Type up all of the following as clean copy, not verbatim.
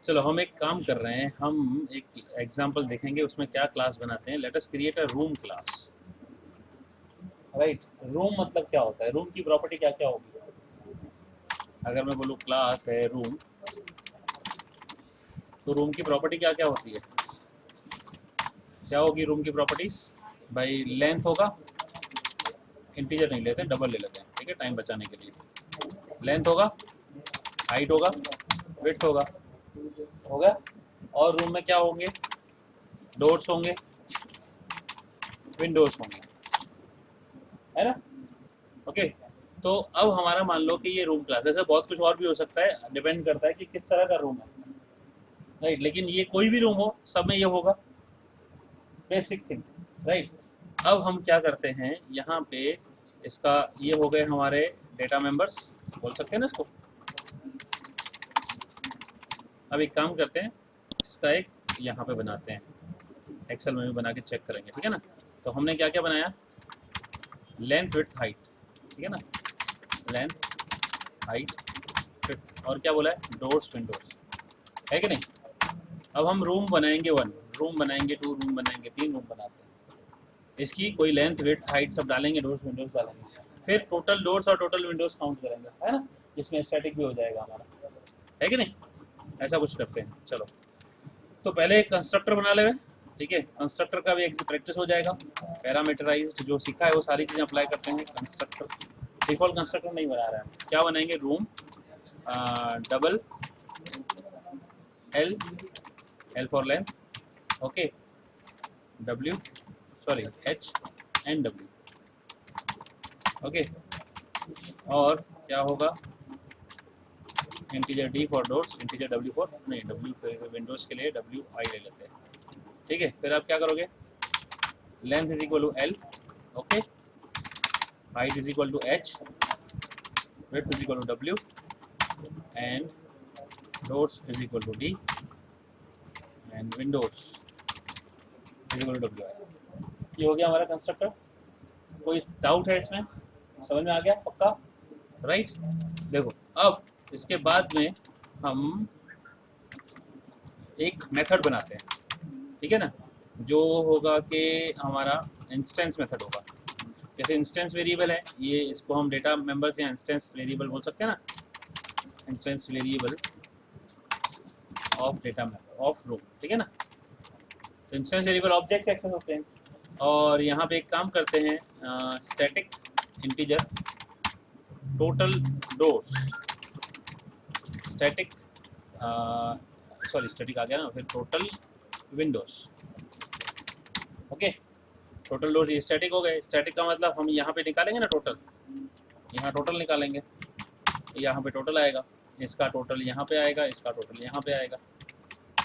चलो हम एक काम कर रहे हैं, हम एक एग्जांपल देखेंगे उसमें क्या क्लास बनाते हैं। Let us create a room class. Right, room मतलब क्या होता है, रूम की प्रॉपर्टी क्या क्या होगी। अगर मैं बोलूँ क्लास है रूम, तो रूम की प्रॉपर्टी क्या क्या होती है, क्या होगी रूम की प्रॉपर्टीज। भाई लेंथ होगा, इंटीजर नहीं लेते, डबल ले लेते हैं, ठीक है, टाइम बचाने के लिए। लेंथ होगा, हाइट होगा, विड्थ होगा, हो गया। और रूम में क्या होंगे, डोर्स होंगे, विंडोज होंगे, है ना। ओके, तो अब हमारा मान लो कि ये रूम क्लास, वैसे बहुत कुछ और भी हो सकता है, डिपेंड करता है कि किस तरह का रूम है। राइट, लेकिन ये कोई भी रूम हो, सब में ये होगा, बेसिक थिंग। राइट, अब हम क्या करते हैं यहाँ पे, इसका ये हो गए हमारे डेटा मेंबर्स, बोल सकते हैं ना इसको। अब एक काम करते हैं, इसका एक यहाँ पे बनाते हैं, एक्सेल में भी बना के चेक करेंगे, ठीक है ना। तो हमने क्या क्या बनाया, लेंथ विड्थ हाइट, ठीक है ना, लेंथ हाइट विड्थ, और क्या बोला है, डोर्स विंडोज, है कि नहीं। अब हम रूम बनाएंगे 1, रूम बनाएंगे 2, रूम बनाएंगे 3, रूम बनाते हैं, इसकी कोई लेंथ विड्थ हाइट सब डालेंगे, डोर्स विंडोज डालेंगे, फिर टोटल डोर्स और टोटल विंडोज काउंट करेंगे, है ना, जिसमें स्टैटिक भी हो जाएगा हमारा, है कि नहीं। ऐसा कुछ करते हैं। चलो, तो पहले एक कंस्ट्रक्टर बना ले, ठीक है, कंस्ट्रक्टर का भी एक प्रैक्टिस हो जाएगा। पैरामीटराइज्ड जो सीखा है वो सारी चीज़ें अप्लाई करते हैं। कंस्ट्रक्टर, डिफॉल्ट कंस्ट्रक्टर नहीं बना रहे हैं, क्या बनाएंगे, room double L, L for length, okay, W, sorry H and W, okay. और क्या होगा, integer D for doors, integer W for, नहीं डब्ल्यू विंडोज के लिए डब्ल्यू आई ले लेते हैं, ठीक है। फिर आप क्या करोगे, length is equal to L, okay, height is equal to h, width is equal to w, and doors is equal to d, and windows is equal to wi। ये हो गया हमारा कंस्ट्रक्टर। कोई डाउट है इसमें, समझ में आ गया पक्का, राइट। देखो, अब इसके बाद में हम एक मेथड बनाते हैं, ठीक है ना, जो होगा कि हमारा इंस्टेंस मेथड होगा। जैसे इंस्टेंस वेरिएबल है ये, इसको हम डेटा मेंबर्स या इंस्टेंस वेरिएबल बोल सकते हैं ना, instance variable of data member of room, ठीक है ना। तो इंस्टेंस वेरिएबल ऑब्जेक्ट्स एक्सेस होते हैं, और यहाँ पे एक काम करते हैं, static integer total doors, static sorry static आ गया ना, फिर total windows, okay. Total doors ये स्टैटिक हो गए। स्टैटिक का मतलब हम यहाँ पे निकालेंगे ना टोटल, यहाँ टोटल निकालेंगे, यहाँ पे टोटल आएगा, इसका टोटल यहाँ पे आएगा, इसका टोटल यहाँ पे आएगा।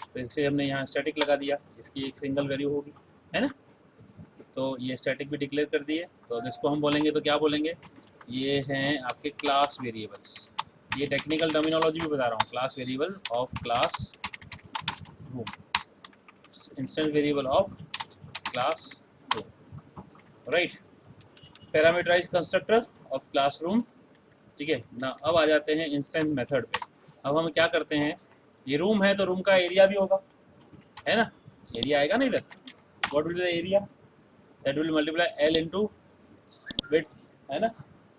तो इससे हमने यहाँ स्टैटिक लगा दिया, इसकी एक सिंगल वैल्यू होगी, है ना। तो ये स्टैटिक भी डिक्लेयर कर दिए। तो अगर इसको हम बोलेंगे तो क्या बोलेंगे, ये हैं आपके क्लास वेरिएबल्स। ये टेक्निकल टर्मिनोलॉजी भी बता रहा हूँ, class variable of classroom, instance variable of classroom, right. Parameterise constructor of classroom, ठीक है ना। अब आ जाते हैं इंस्टेंस मेथड पे। अब हम क्या करते हैं, ये रूम है तो रूम का एरिया भी होगा, है ना, एरिया आएगा ना इधर। What will be the area, that will multiply L into width, है ना,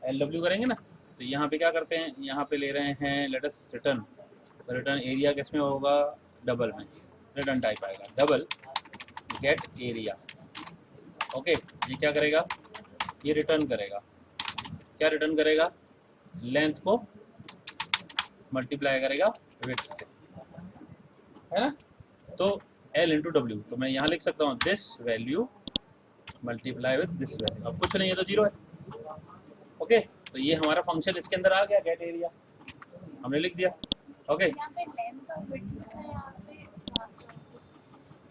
एल डब्ल्यू करेंगे ना। तो यहाँ पे क्या करते हैं, यहाँ पे ले रहे हैं let us return, return area किस में होगा, डबल में, रिटर्न टाइप आएगा डबल गेट एरिया, ओके। ये क्या करेगा, ये रिटर्न करेगा, क्या रिटर्न करेगा, लेंथ को मल्टीप्लाई करेगा विड्थ से, है ना। तो एल इंटू डब्ल्यू, तो मैं यहाँ लिख सकता हूँ this value multiply with this value. अब कुछ नहीं है तो जीरो है, ओके। तो ये हमारा फंक्शन इसके अंदर आ गया, गेट एरिया हमने लिख दिया, ओके। यहाँ पे लेंथ और विड्थ लिखा है,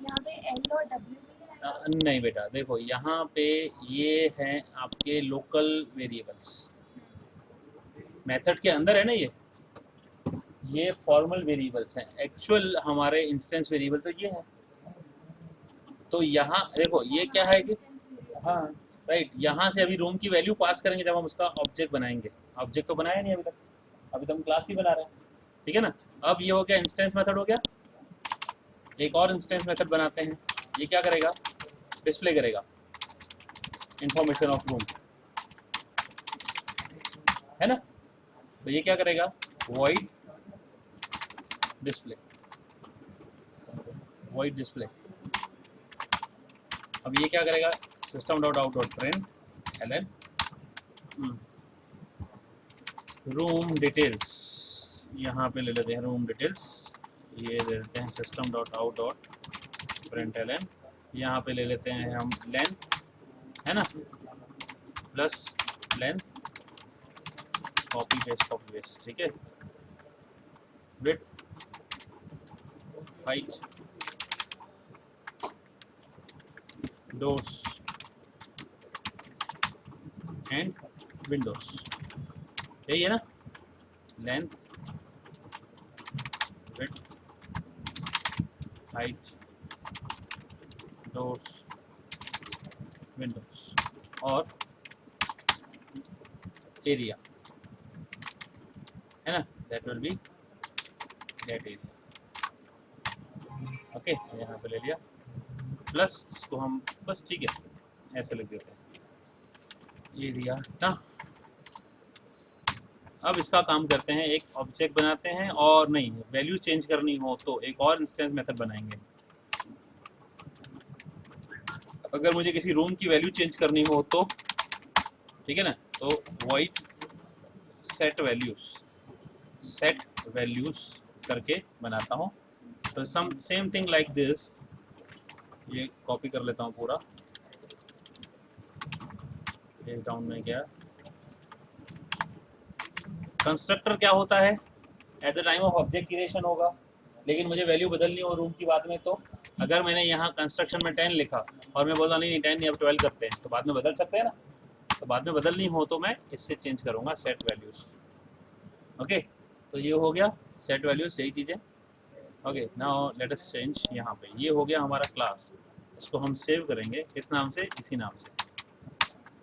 यहाँ पे एल और डब्ल्यू भी है। नहीं बेटा, देखो यहाँ पे ये हैं आपके लोकल वेरिएबल्स, मेथड के अंदर है ना, ये फॉर्मल वेरिएबल्स हैं। एक्चुअल हमारे इंस्टेंस वेरिएबल तो ये है। तो यहाँ देखो ये क्या है कि, हाँ राइट, यहाँ से अभी रूम की वैल्यू पास करेंगे जब हम उसका ऑब्जेक्ट बनाएंगे। ऑब्जेक्ट तो बनाया नहीं अभी तक, अभी तो हम क्लास ही बना रहे हैं, ठीक है ना। अब ये हो गया इंस्टेंस मेथड हो गया, एक और इंस्टेंस मेथड बनाते हैं। ये क्या करेगा, डिस्प्ले करेगा इंफॉर्मेशन ऑफ रूम, है ना। तो ये क्या करेगा, void डिस्प्ले, void डिस्प्ले। अब ये क्या करेगा, system dot out dot println room details, यहाँ पे ले लेते हैं रूम डिटेल्स, ये ले लेते हैं system dot out dot println, यहाँ पे ले लेते हैं हम लेंथ, है ना, प्लस लेंथ, कॉपी पेस्ट, ठीक है, width, height, doors and Windows, यही है ना, length, width, height, doors, Windows और एरिया, है ना, that will be that area. Okay, यहाँ पे ले लिया, प्लस इसको हम बस ठीक है ऐसे लिख देते हैं एरिया ना। अब इसका काम करते हैं, एक ऑब्जेक्ट बनाते हैं, और नहीं वैल्यू चेंज करनी हो तो एक और इंस्टेंस मेथड बनाएंगे। अगर मुझे किसी रूम की वैल्यू चेंज करनी हो तो, ठीक है ना, तो void set values करके बनाता हूँ। तो सेम थिंग लाइक दिस, ये कॉपी कर लेता हूँ पूरा, पेज डाउन में गया। कंस्ट्रक्टर क्या होता है, at the time of object creation होगा, लेकिन मुझे वैल्यू बदलनी हो रूम की बात में, तो अगर मैंने यहाँ कंस्ट्रक्शन में 10 लिखा और मैं बोला नहीं 10 नहीं अब 12 करते हैं, तो बाद में बदल सकते हैं ना। तो बाद में बदलनी हो तो मैं इससे चेंज करूँगा, सेट वैल्यूज। ओके, तो ये हो गया सेट वैल्यूज, यही चीज़ें। Okay, now let us change, यहाँ पे ये हो गया हमारा क्लास, इसको हम सेव करेंगे किस नाम से, इसी नाम से,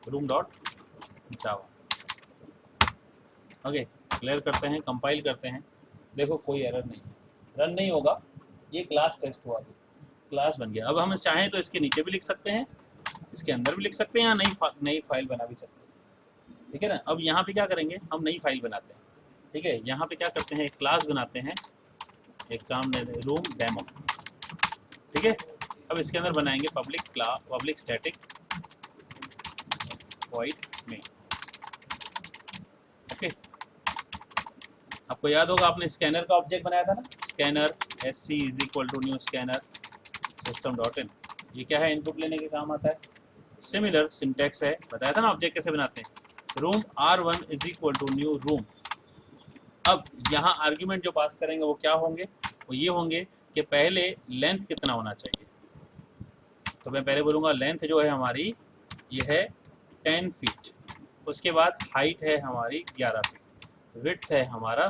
रूम डॉट जावा। ओके, क्लियर करते हैं, कंपाइल करते हैं, देखो कोई एरर नहीं, रन नहीं होगा, ये क्लास टेस्ट हुआ, क्लास बन गया। अब हम चाहें तो इसके नीचे भी लिख सकते हैं, इसके अंदर भी लिख सकते हैं, या नई फाइल बना भी सकते हैं, ठीक है ना। अब यहाँ पे क्या करेंगे, हम नई फाइल बनाते हैं, ठीक है। यहाँ पे क्या करते हैं, एक क्लास बनाते हैं, एक काम रूम डेमो, ठीक है। अब इसके अंदर बनाएंगे public static void main। Okay, आपको याद होगा आपने स्कैनर का ऑब्जेक्ट बनाया था ना, scanner sc is equal to new scanner system dot in, ये क्या है, इनपुट लेने के काम आता है। सिमिलर सिंटैक्स है, बताया था ना ऑब्जेक्ट कैसे बनाते हैं, room r1 is equal to new room. अब यहाँ आर्ग्यूमेंट जो पास करेंगे वो क्या होंगे, वो ये होंगे कि पहले लेंथ कितना होना चाहिए, तो मैं पहले बोलूँगा लेंथ जो है हमारी ये है 10 फीट, उसके बाद हाइट है हमारी 11 फीट, विड्थ है हमारा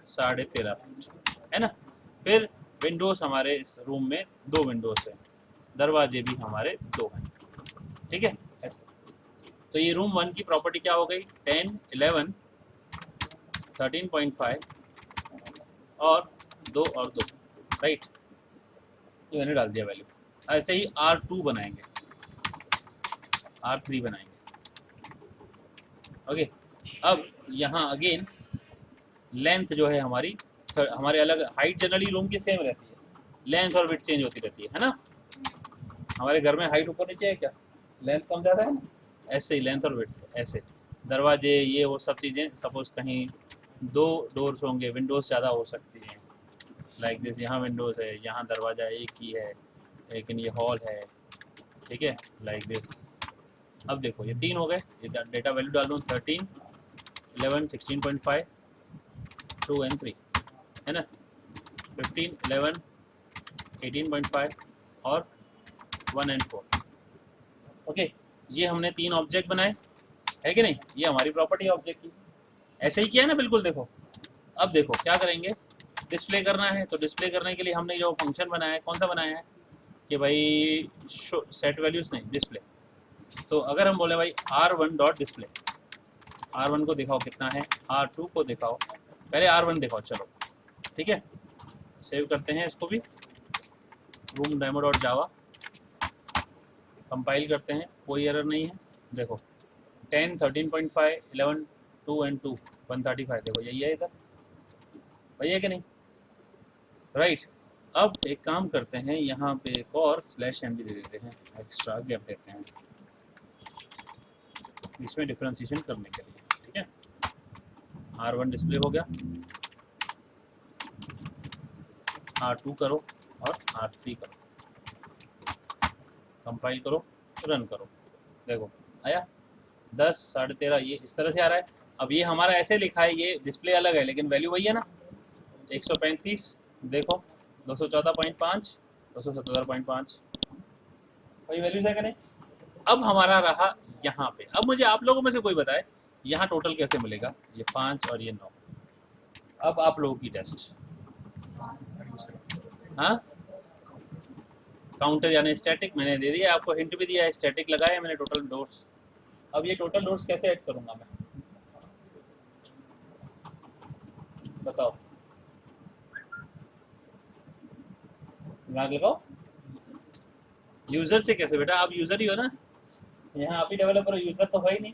13.5 फीट, है ना। फिर विंडोज़ हमारे इस रूम में 2 विंडोज़ हैं, दरवाजे भी हमारे 2 हैं, ठीक है ऐसे। तो ये रूम 1 की प्रॉपर्टी क्या हो गई, 10, 11, 13.5 और 2 और 2, राइट, ये मैंने डाल दिया वैल्यू। ऐसे ही R2 बनाएंगे, R3 बनाएंगे। ओके, अब यहाँ अगेन लेंथ जो है हमारी हमारे अलग, हाइट जनरली रूम की सेम रहती है, लेंथ और विड्थ चेंज होती रहती है ना। हमारे घर में हाइट ऊपर नीचे है क्या, लेंथ कम ज़्यादा है ना, ऐसे ही लेंथ और विड्थ, ऐसे दरवाजे ये वो सब चीज़ें, सपोज कहीं 2 डोर्स होंगे, विंडोज़ ज़्यादा हो सकती हैं, लाइक दिस, यहाँ विंडोज़ है, यहाँ दरवाज़ा एक ही है, लेकिन ये हॉल है, ठीक है, लाइक दिस। अब देखो ये 3 हो गए, ये डेटा वैल्यू डाल दूँ, 13, 11, 16.5, 2 and 3, है ना, 15, 11, 18.5 और 1 and 4। ओके, ये हमने 3 ऑब्जेक्ट बनाए, है कि नहीं, ये हमारी प्रॉपर्टी ऑब्जेक्ट की, ऐसे ही किया है ना, बिल्कुल। देखो अब देखो क्या करेंगे, डिस्प्ले करना है, तो डिस्प्ले करने के लिए हमने जो फंक्शन बनाया है, कौन सा बनाया है कि भाई सेट वैल्यूज नहीं, डिस्प्ले। तो अगर हम बोले भाई R1 डॉट डिस्प्ले, R1 को दिखाओ कितना है, R2 को दिखाओ, पहले R1 दिखाओ, चलो ठीक है, सेव करते हैं इसको भी। रूम डेमो डॉट जावा, कंपाइल करते हैं, कोई एरर नहीं है। देखो 10, 13.5, 11, 2 and 2, 135, देखो यही है इधर, वही है कि नहीं, राइट। अब एक काम करते हैं, यहाँ पे एक और /m भी दे देते हैं, एक्स्ट्रा गैप देते हैं इसमें डिफ्रेंशिएशन करने के लिए, ठीक है। R1 डिस्प्ले हो गया, R2 करो और R3 करो, कंपाइल करो, रन करो, देखो आया 10, 13.5, ये इस तरह से आ रहा है। अब ये हमारा ऐसे लिखा है, ये डिस्प्ले अलग है लेकिन वैल्यू वही है ना, 135, देखो 214.5, 277.5, वही वैल्यूज है कि नहीं। अब हमारा रहा यहाँ पे, अब मुझे आप लोगों में से कोई बताए यहाँ टोटल कैसे मिलेगा, ये 5 और ये 9। अब आप लोगों की टेस्ट, हाँ काउंटर यानी स्टैटिक मैंने दे दिया, आपको हिंट भी दिया है, स्टैटिक लगाया मैंने टोटल डोर्स। अब ये टोटल डोर्स कैसे ऐड करूंगा मैं, बताओ, दिमाग लगाओ। यूजर से कैसे बेटा, आप यूजर ही हो ना, यहाँ आप ही डेवलपर हो, यूजर तो हो ही नहीं।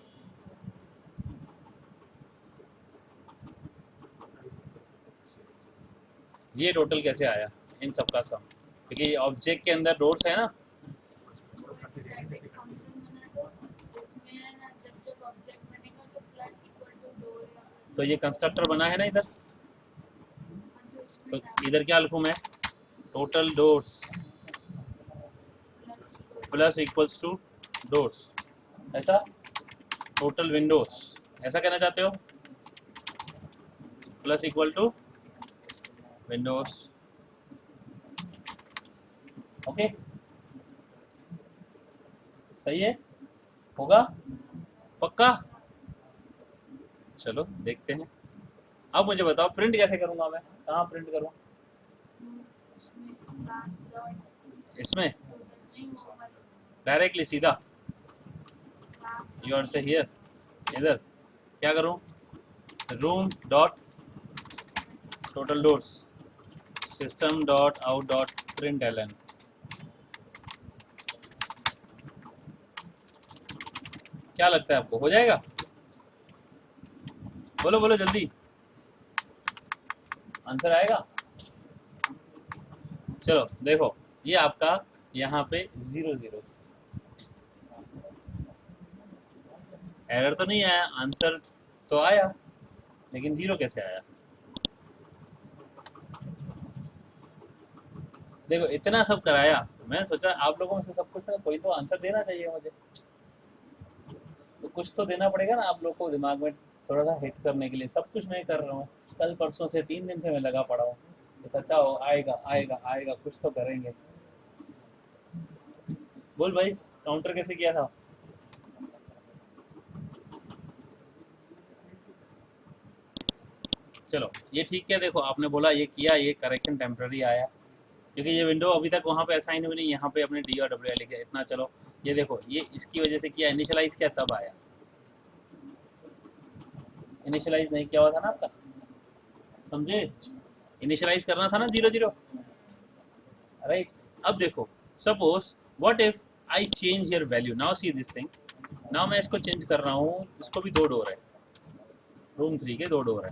ये टोटल कैसे आया इन सब का सम, क्योंकि ऑब्जेक्ट के अंदर डोर्स है ना, तो ये कंस्ट्रक्टर बना है ना इधर, तो इधर क्या लिखूं मैं, total doors plus equals to doors, ऐसा, टोटल विंडोज ऐसा कहना चाहते हो, plus equal to windows, okay सही है, होगा पक्का। चलो देखते हैं। अब मुझे बताओ प्रिंट कैसे करूंगा मैं, कहाँ प्रिंट करूँ, इसमें डायरेक्टली सीधा योर से हियर, इधर क्या करूं, room dot total doors system dot out dot println, क्या लगता है आपको हो जाएगा, बोलो बोलो जल्दी, आंसर आएगा। चलो देखो ये आपका यहाँ पे 0 0, एरर तो नहीं आया, आंसर तो आया, लेकिन 0 कैसे आया, देखो इतना सब कराया, मैं सोचा आप लोगों में से सब कुछ कोई तो आंसर देना चाहिए मुझे, तो कुछ तो देना पड़ेगा ना आप लोग को, दिमाग में थोड़ा सा हिट करने के लिए। सब कुछ मैं कर रहा हूँ, कल परसों से 3 दिन से मैं लगा पड़ा हूँ, सच्चा हो आएगा आएगा आएगा, कुछ तो करेंगे। बोल भाई काउंटर कैसे किया था, चलो ये ठीक है, देखो आपने बोला ये किया, ये करेक्शन टेम्पररी आया, क्योंकि ये विंडो अभी तक वहाँ पे असाइन हुई नहीं, यहाँ पे अपने डी और डब्ल्यू लिखा इतना। चलो ये देखो ये इसकी वजह से किया, इनिशियलाइज किया तब आया, इनिशियलाइज नहीं किया हुआ था ना आपका, समझे, इनिशियलाइज करना था ना 0 0, राइट। अब देखो suppose what if I change your value, now see this thing, now मैं इसको चेंज कर रहा हूँ, इसको भी 2 डोर है, रूम 3 के 2 डोर है,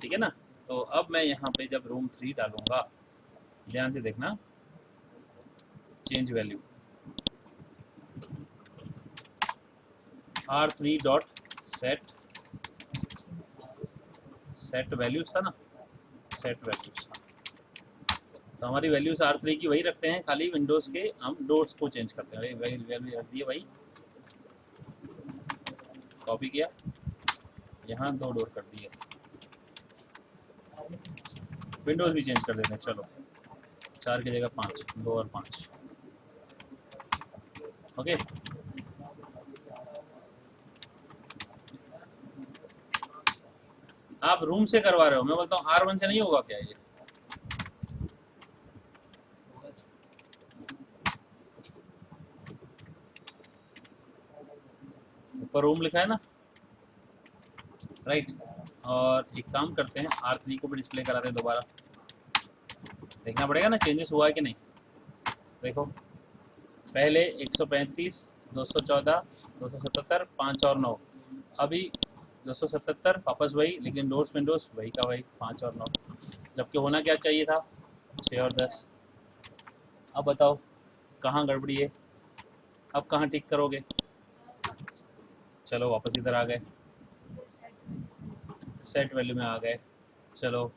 ठीक है ना। तो अब मैं यहाँ पे जब रूम 3 डालूंगा, ध्यान से देखना, change value R3 dot set values था ना, सेट वैल्यूज था, तो हमारी वैल्यूज R3 की वही रखते हैं, खाली विंडोज के हम डोर्स को चेंज करते हैं, वही वैल्यू रख दिए, वही कॉपी किया, यहाँ 2 डोर कर दिए, विंडोज भी चेंज कर देते हैं, चलो 4 की जगह 5, 2 और 5, ओके। आप रूम से करवा रहे हो, मैं बोलता हूँ R1 से नहीं होगा क्या ये, ऊपर रूम लिखा है ना, राइट। और एक काम करते हैं, R3 को भी डिस्प्ले कराते हैं दोबारा, देखना पड़ेगा ना चेंजेस हुआ है कि नहीं, देखो पहले 135, 214, 277, 5 और 9, अभी 277 वापस वही, लेकिन डोर्स विंडोज वही का वही 5 और 9, जबकि होना क्या चाहिए था 6 और 10। अब बताओ कहाँ गड़बड़ी है, अब कहाँ ठीक करोगे? चलो वापस इधर आ गए, सेट वैल्यू में आ गए। चलो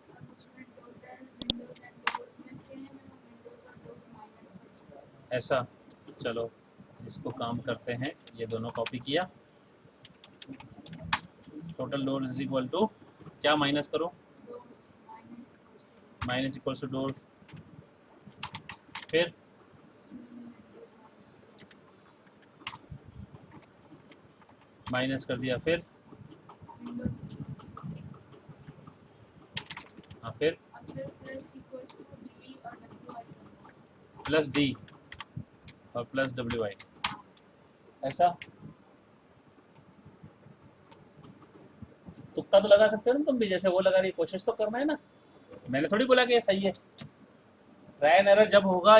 ऐसा, चलो इसको काम करते हैं, ये दोनों कॉपी किया, total door is equal to क्या माइनस करो, माइनस इक्वल्स टू डोर, फिर माइनस कर दिया, फिर हाँ फिर प्लस डी और प्लस डब्ल्यू आई, ऐसा। तुक्का तो लगा सकते हो ना तुम भी, जैसे वो लगा रही, कोशिश तो करना है ना, मैंने थोड़ी बोला कि ये सही है। ट्रायल एरर जब होगा,